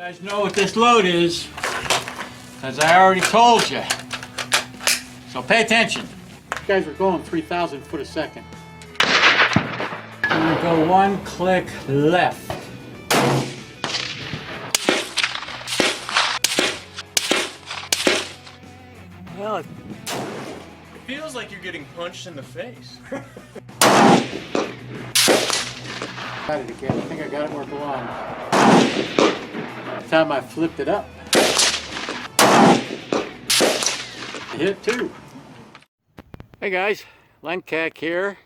guys know what this load is, because I already told you. So pay attention. You guys are going 3,000 foot a second. I'm going to go one click left. Well, it feels like you're getting punched in the face. Got it again. I think I got it where it belongs. The time I flipped it up, it hit too. Hey guys, Lencac here.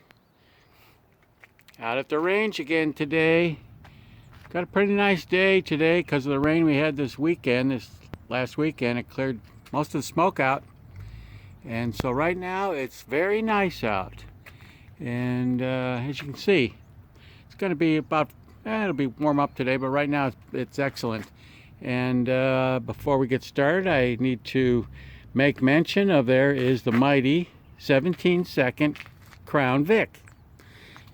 Out at the range again today. Got a pretty nice day today because of the rain we had this last weekend. It cleared most of the smoke out. And so right now it's very nice out. And as you can see, it's going to be about, it'll be warm up today, but right now it's excellent. And before we get started, I need to make mention of there is the mighty 17-second Crown Vic.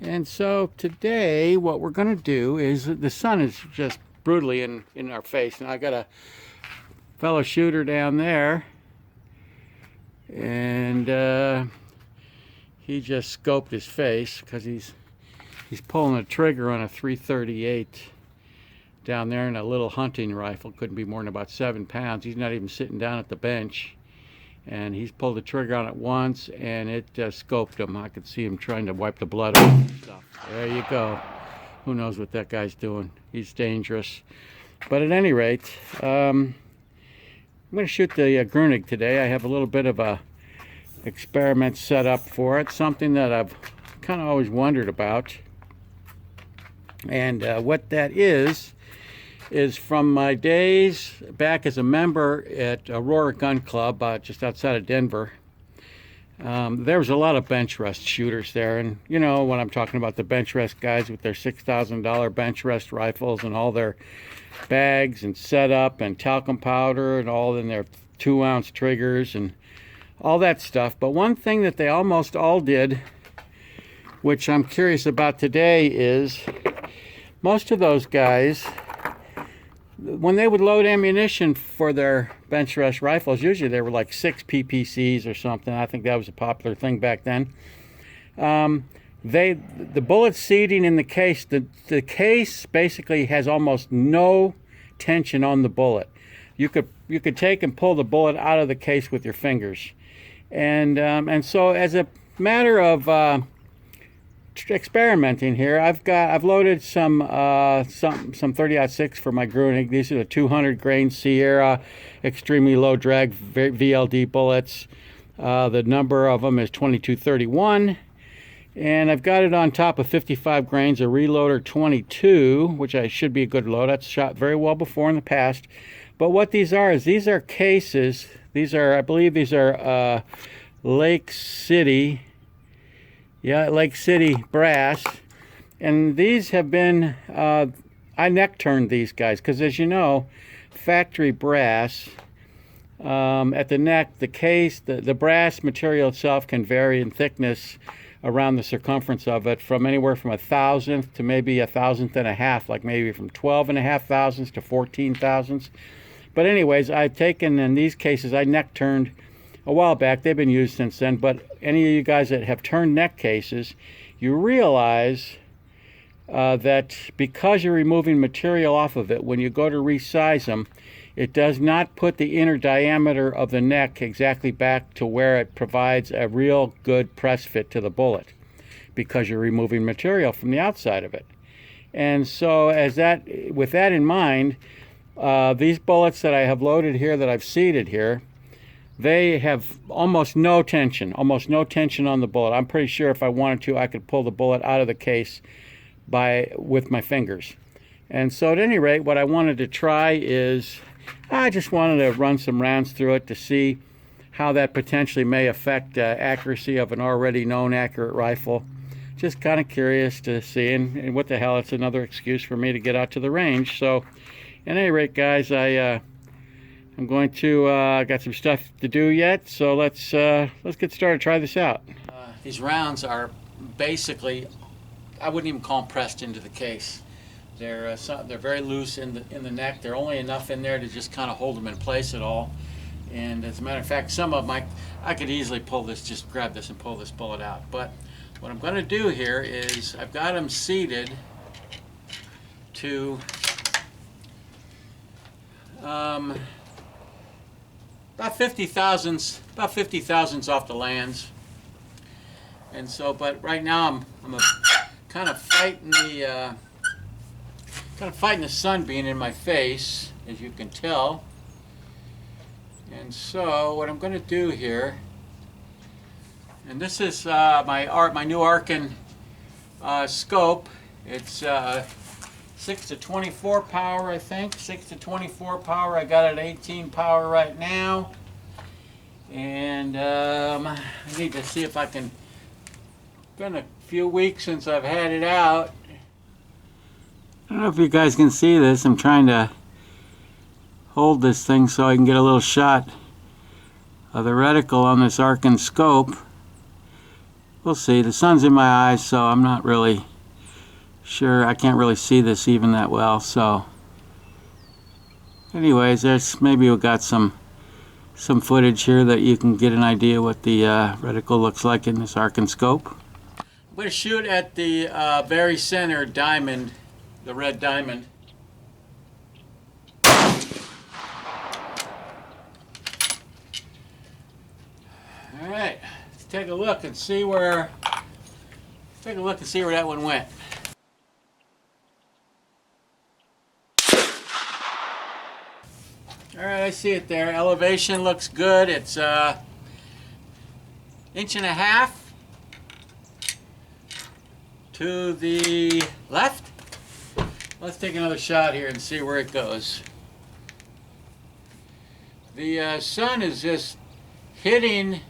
And so today what we're going to do is, the sun is just brutally in our face, and I got a fellow shooter down there, and he just scoped his face because he's pulling a trigger on a .338 down there in a little hunting rifle. Couldn't be more than about 7 pounds. He's not even sitting down at the bench, and he's pulled the trigger on it once, and it scoped him. I could see him trying to wipe the blood off and stuff. There you go. Who knows what that guy's doing? He's dangerous. But at any rate, I'm going to shoot the Grunig today. I have a little bit of a experiment set up for it, something that I've kind of always wondered about. And what that is from my days back as a member at Aurora Gun Club just outside of Denver. There was a lot of bench rest shooters there, and you know what I'm talking about, the bench rest guys with their $6,000 bench rest rifles and all their bags and setup and talcum powder and all in their 2-ounce triggers and all that stuff. But one thing that they almost all did, which I'm curious about today, is most of those guys, when they would load ammunition for their bench rest rifles, usually they were like 6 PPCs or something. I think that was a popular thing back then. The bullet seating in the case, the case basically has almost no tension on the bullet. You could take and pull the bullet out of the case with your fingers, and so as a matter of experimenting here, I've loaded some 30-06 for my Grunig. These are the 200 grain Sierra extremely low drag VLD bullets. The number of them is 2231, and I've got it on top of 55 grains of Reloader 22, which should be a good load. That's shot very well before in the past. But what these are is these are cases. I believe these are Lake City. Yeah, Lake City brass. And these have been, I neck turned these guys, because as you know, factory brass, at the neck, the case, the brass material itself can vary in thickness around the circumference of it from anywhere from 1,000th to maybe 1,000th and a half, like maybe from 12.5 thousandths to 14 thousandths. But anyways, I've taken, in these cases, I neck turned a while back. They've been used since then, but any of you guys that have turned neck cases, you realize that because you're removing material off of it, when you go to resize them, it does not put the inner diameter of the neck exactly back to where it provides a real good press fit to the bullet, because you're removing material from the outside of it. And so with that in mind, these bullets that I have loaded here, that I've seated here, they have almost no tension on the bullet. I'm pretty sure if I wanted to, I could pull the bullet out of the case with my fingers. And so at any rate, what I wanted to try is, I just wanted to run some rounds through it to see how that potentially may affect accuracy of an already known accurate rifle. Just kind of curious to see, and what the hell, it's another excuse for me to get out to the range. So at any rate, guys, I'm going to, got some stuff to do yet, so let's get started, try this out. These rounds are basically, I wouldn't even call them pressed into the case. They're very loose in the neck. They're only enough in there to just kind of hold them in place at all. And as a matter of fact, some of them I could easily pull this, just grab this and pull it out. But what I'm going to do here is I've got them seated to about 50 thousandths off the lands. And so, but right now I'm kind of fighting the sun being in my face, as you can tell. And so what I'm going to do here, and this is my new Arkin scope. It's 6 to 24 power, I think. 6 to 24 power. I got it at 18 power right now. And I need to see if I can. It's been a few weeks since I've had it out. I don't know if you guys can see this. I'm trying to hold this thing so I can get a little shot of the reticle on this Arkin scope. We'll see. The sun's in my eyes, so I'm not really sure. I can't really see this even that well. So anyways, there's maybe we've got some footage here that you can get an idea what the reticle looks like in this Arkin scope. I'm going to shoot at the very center diamond, the red diamond. All right, let's take a look and see where that one went. All right, I see it there. Elevation looks good. It's 1.5 inches to the left. Let's take another shot here and see where it goes. The sun is just hitting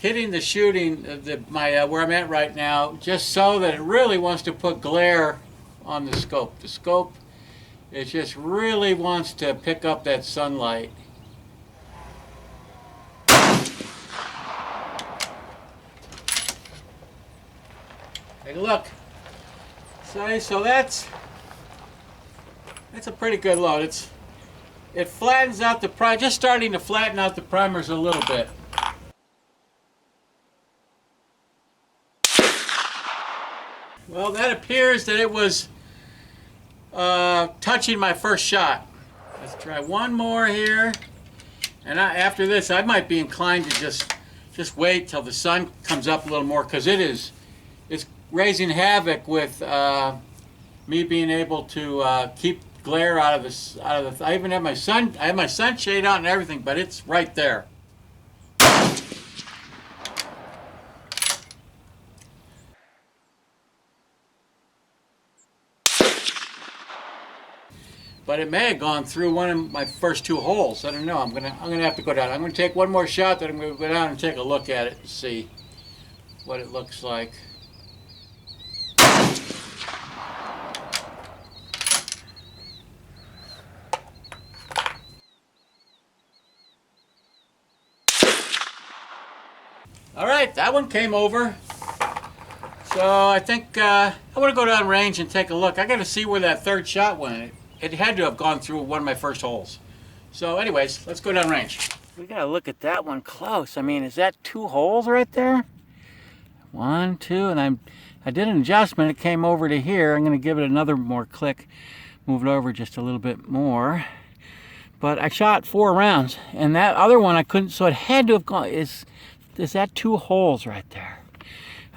the shooting where I'm at right now, just so that it really wants to put glare on the scope. The scope, it just really wants to pick up that sunlight. Take a look. So that's a pretty good load. It flattens out the primer, just starting to flatten out the primers a little bit. Well, that appears that it was touching my first shot. Let's try one more here, and after this I might be inclined to just wait till the sun comes up a little more, because it's raising havoc with me being able to keep glare out of this. I even have my sunshade out and everything, but it's right there. But it may have gone through one of my first 2 holes. I don't know. I'm gonna have to go down. I'm gonna take one more shot, then I'm gonna go down and take a look at it and see what it looks like. All right, that one came over. So I think I want to go down range and take a look. I got to see where that third shot went. It had to have gone through one of my first holes. So anyways, let's go down range. We got to look at that one close. I mean, is that 2 holes right there? 1, 2, and I did an adjustment. It came over to here. I'm going to give it another more click. Move it over just a little bit more. But I shot 4 rounds, and that other one I couldn't, so it had to have gone. Is that 2 holes right there?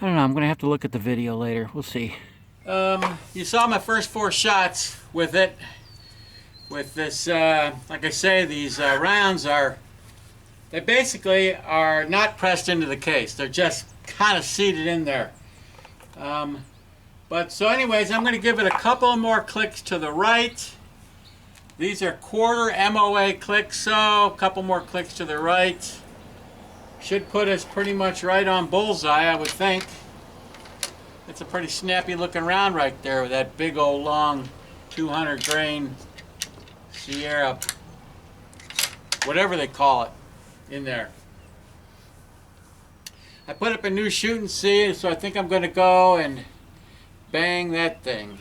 I don't know. I'm going to have to look at the video later. We'll see. You saw my first 4 shots with it. With this, like I say, these rounds they basically are not pressed into the case. They're just kind of seated in there. But so anyways, I'm going to give it a couple more clicks to the right. These are quarter MOA clicks, so a couple more clicks to the right. Should put us pretty much right on bullseye, I would think. It's a pretty snappy looking round right there with that big old long 200 grain Sierra, whatever they call it, in there. I put up a new shooting seat, so I think I'm going to go and bang that thing.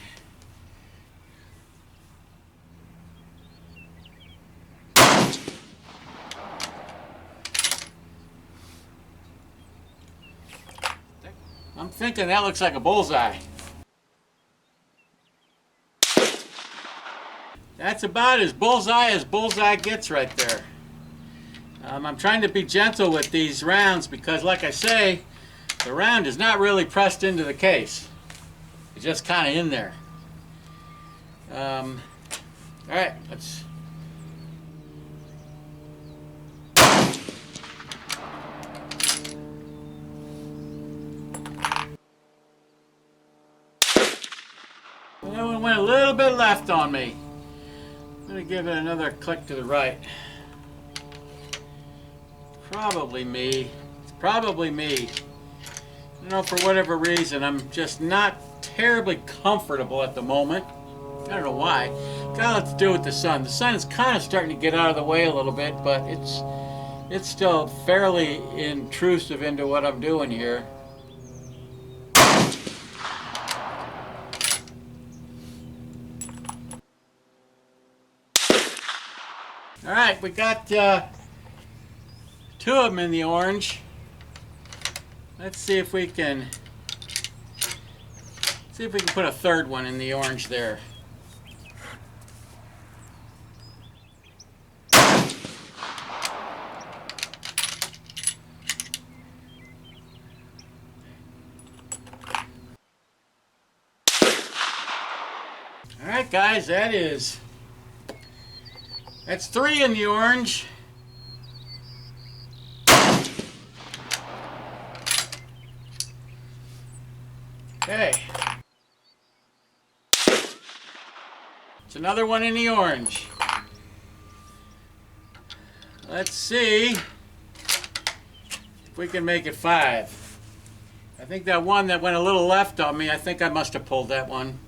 thinking that looks like a bullseye. That's about as bullseye gets right there. I'm trying to be gentle with these rounds because, like I say, the round is not really pressed into the case. It's just kind of in there. All right, let's. That one went a little bit left on me. I'm going to give it another click to the right. Probably me. It's probably me. I don't know, for whatever reason, I'm just not terribly comfortable at the moment. I don't know why. Got a lot to do with the sun. The sun is kind of starting to get out of the way a little bit, but it's still fairly intrusive into what I'm doing here. All right, we got 2 of them in the orange. Let's see if we can put a third one in the orange there. All right, guys, that's 3 in the orange. Okay. It's another one in the orange. Let's see if we can make it 5. I think that one that went a little left on me, I think I must have pulled that one,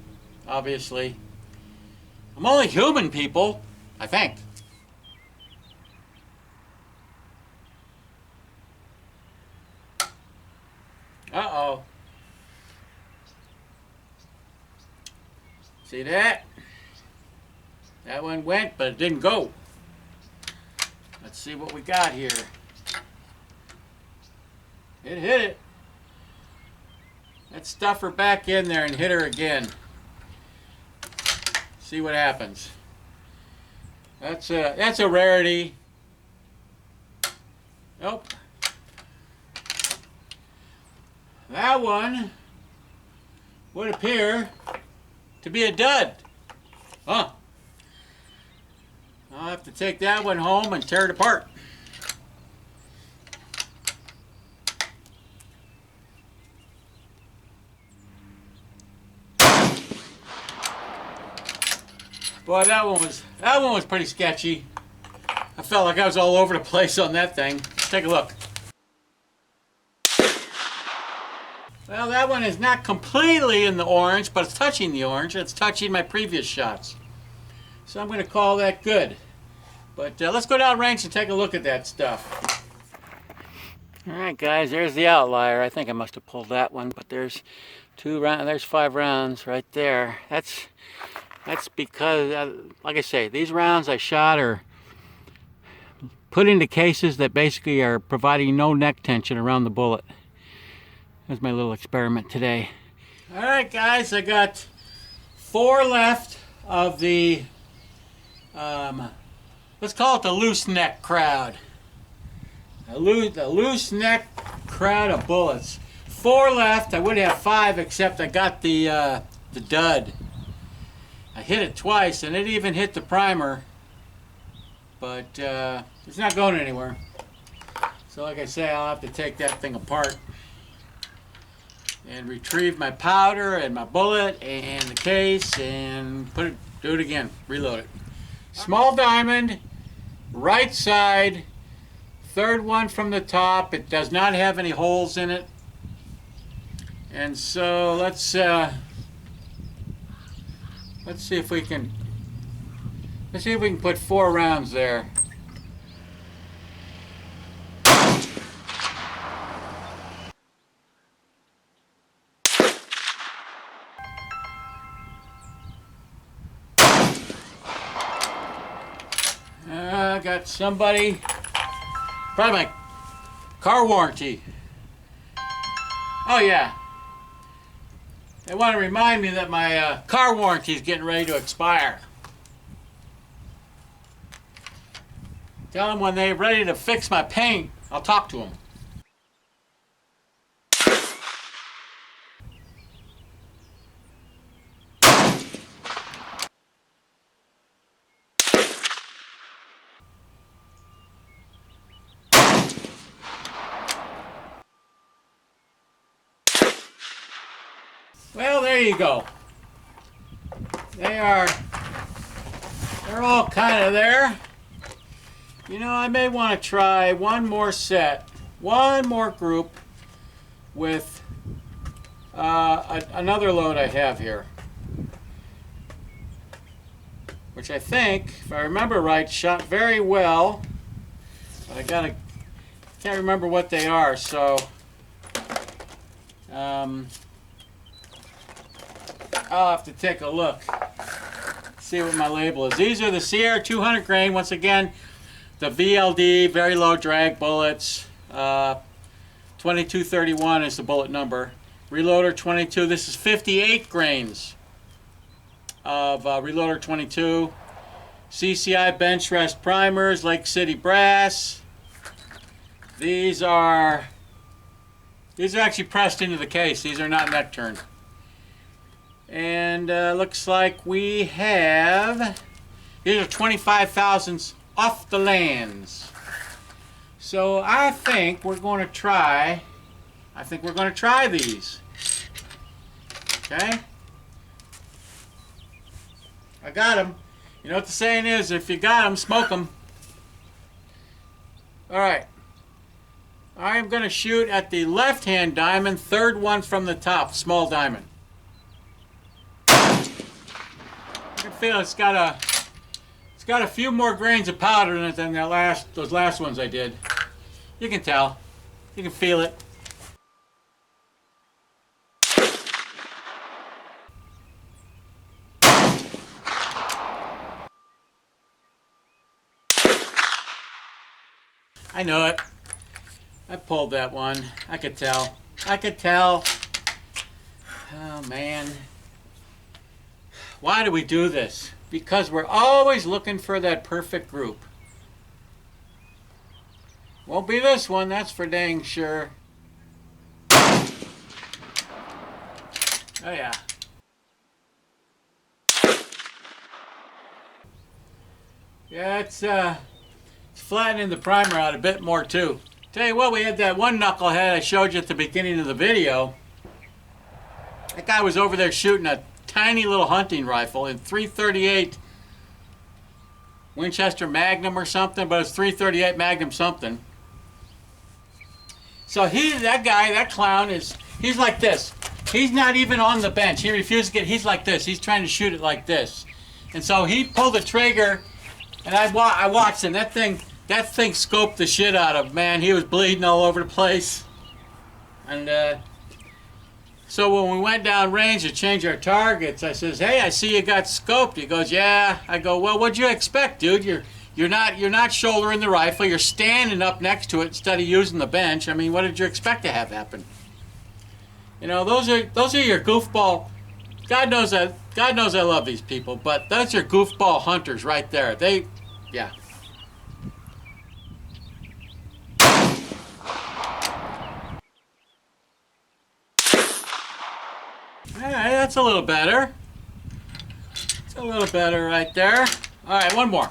obviously. I'm only human, people, I think. Uh-oh. See that? That one went, but it didn't go. Let's see what we got here. It hit it. Let's stuff her back in there and hit her again. See what happens. That's a rarity. Nope. That one would appear to be a dud. Huh. I'll have to take that one home and tear it apart. Boy, that one was pretty sketchy. I felt like I was all over the place on that thing. Let's take a look. Well, that one is not completely in the orange, but it's touching the orange. It's touching my previous shots. So I'm going to call that good. But let's go down range and take a look at that stuff. All right, guys, there's the outlier. I think I must have pulled that one, but there's 5 rounds right there. That's because, like I say, these rounds I shot are put into cases that basically are providing no neck tension around the bullet. That's my little experiment today. All right, guys, I got 4 left of the, let's call it the loose neck crowd. The loose neck crowd of bullets. 4 left. I would have 5, except I got the dud. I hit it twice, and it even hit the primer, but it's not going anywhere. So like I say, I'll have to take that thing apart and retrieve my powder and my bullet and the case and do it again, reload it. Small diamond, right side, 3rd one from the top. It does not have any holes in it. And so let's see if we can put 4 rounds there. I got somebody, probably my car warranty. Oh yeah, They want to remind me that my car warranty is getting ready to expire. Tell them when they're ready to fix my paint, I'll talk to them. Well, there you go. They're all kind of there. You know, I may want to try one more set, one more group with another load I have here, which I think, if I remember right, shot very well. But I can't remember what they are, so I'll have to take a look, see what my label is. These are the Sierra 200 grain. Once again, the VLD, very low drag bullets. 2231 is the bullet number. Reloader 22. This is 58 grains of Reloader 22. CCI bench rest primers, Lake City brass. These are actually pressed into the case. These are not neck turned. And looks like we have, these are 25,000s off the lands. So I think we're going to try these. Okay? I got them. You know what the saying is, if you got them, smoke them. Alright. I am going to shoot at the left-hand diamond, third one from the top, small diamond. I can feel it's got a few more grains of powder in it than those last ones I did. You can tell. You can feel it. I know it. I pulled that one. I could tell. I could tell. Oh man. Why do we do this? Because we're always looking for that perfect group. Won't be this one, that's for dang sure. Oh yeah. Yeah, it's flattening the primer out a bit more too. Tell you what, we had that one knucklehead I showed you at the beginning of the video. That guy was over there shooting a tiny little hunting rifle in .338 Winchester Magnum or something, but it's .338 Magnum something. So that clown he's like this. He's not even on the bench. He refuses to get, he's like this. He's trying to shoot it like this. And so he pulled the trigger, and I watched him. That thing scoped the shit out of him, man. He was bleeding all over the place. And so when we went down range to change our targets, I says, "Hey, I see you got scoped." He goes, "Yeah." I go, "Well, what'd you expect, dude? You're not shouldering the rifle. You're standing up next to it instead of using the bench. I mean, what did you expect to have happen?" You know, those are your goofball. God knows I love these people, but that's your goofball hunters right there. Yeah. Alright, that's a little better. It's a little better right there. Alright, one more.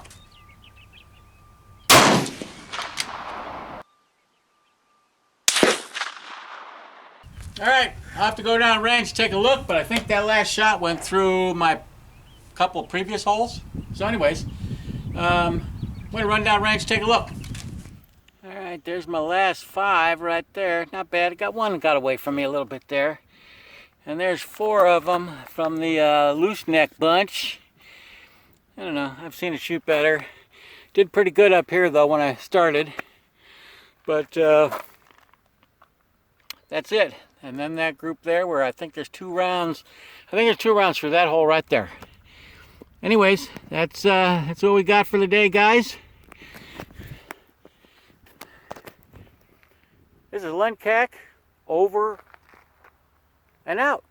Alright, I'll have to go down range to take a look, but I think that last shot went through my couple previous holes. So anyways, I'm going to run down range to take a look. Alright, there's my last 5 right there. Not bad. I got one that got away from me a little bit there. And there's 4 of them from the loose neck bunch. I don't know, I've seen it shoot better. Did pretty good up here though when I started. But that's it. And then that group there where I think there's 2 rounds. I think there's 2 rounds for that hole right there. Anyways, that's what we got for the day, guys. This is Lencac, over and out.